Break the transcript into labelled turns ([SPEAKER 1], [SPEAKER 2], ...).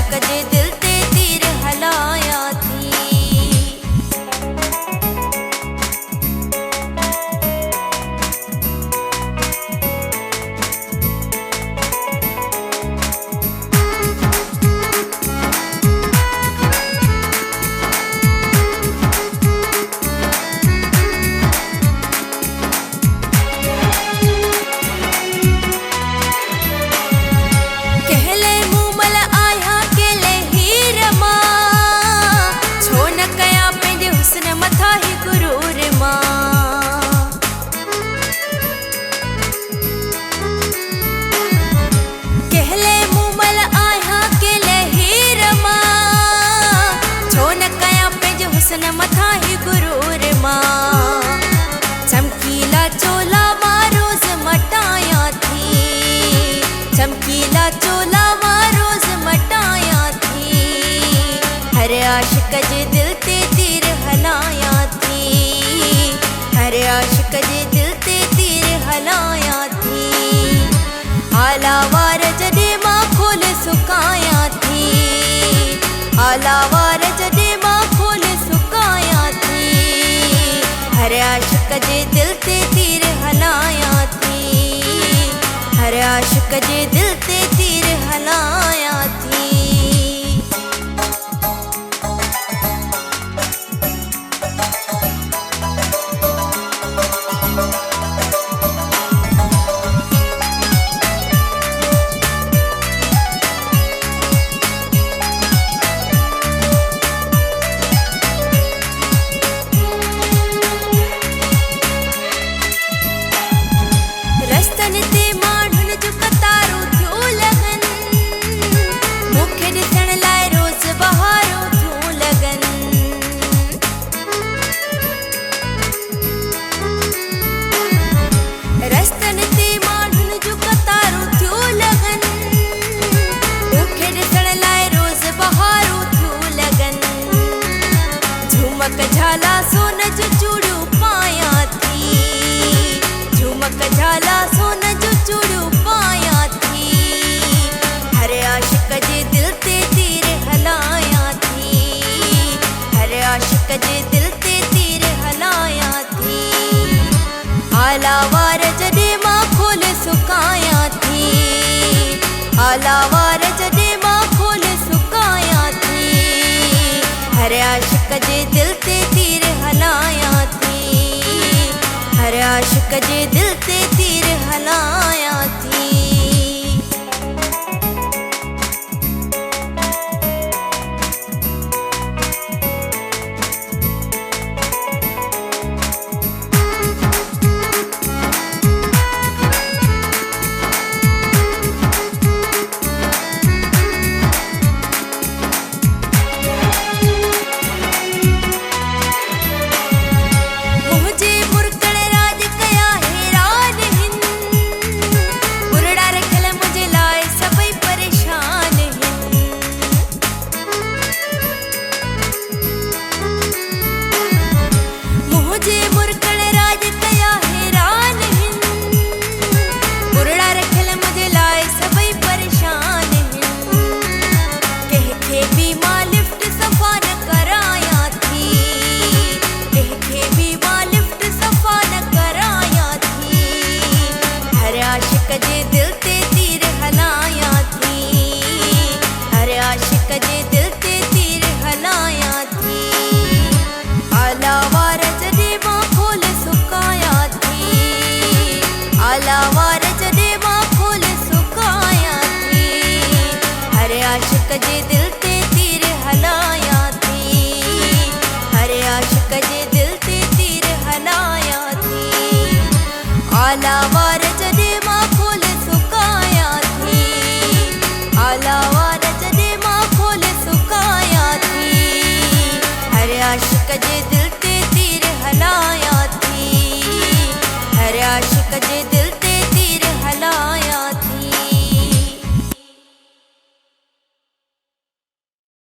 [SPEAKER 1] आशिक जे दिल ते तीर हलाया थी। मथा ही गुरूर मां चमकीला चोला रोज मटाया थी। चमकीला चोला रोज मटाया थी। हर आशिक जे दिल ते तीर हलाया थी। हर आशिक जे दिल ते तीर हलाया थी। आलावार जॾे मां खोल सुकाया थी। आलावार जॾे मां खोल सुकाया थी। हर आशिक जे दिल ते तीर हलाया थी। हर आशिक जे दिल ते तीर हलाया थी। रस्तन ते माण्हुनि जो कतारो थियो लगन। मूंखे ॾिसण लाइ रोज़ बहारो थियो लगन। रस्तन ते माण्हुनि जो कतारो थियो लगन। मूंखे ॾिसण लाइ रोज़ बहारो थियो लगन। झुमक झाला सोन जो चूड़ियूं पाया थी। झुमक झाला सोन जो चूड़ियूं पाया थी। हर आशिक जे दिल ते तीर हलाया थी। हर आशिक जे दिल ते तीर हलाया थी। आलावार जॾे मां खोल सुकाया थी। आलावार जॾे मां खोल सुकाया थी। हर आशिक जे दिल ते तीर हलाया थी। हर आशिक जे दिल ते तीर हलाया थी। मुझे मुरकड़ राज कया हैरान हिन। बुरड़ा रखल मुझे लाए सभई परेशान हिन। मुझे मुरकड़ राज कया हैरान हिन। बुरड़ा रखल मुझे लाए सभई परेशान हिन। कंहिंखे बि मां लिफ्ट सफ़ा न कराया थी। कंहिंखे बि मां लिफ्ट सफ़ा न कराया थी। हर आशिक जे दिल ते तीर हलाया थी। हर आशिक जे दिल ते तीर हलाया थी। आलावार जॾे मां खोल सुकाया थी। आलावार जॾे मां खोल सुकाया थी। हर आशिक जे दिल ते तीर हलाया थी। हर आशिक जे दिल ते तीर हलाया थी। आलावार जॾे मां खोल सुकाया थी। आलावार जॾे मां खोल सुकाया थी। हर आशिक जे दिल ते तीर हलाया थी। हर आशिक जे दिल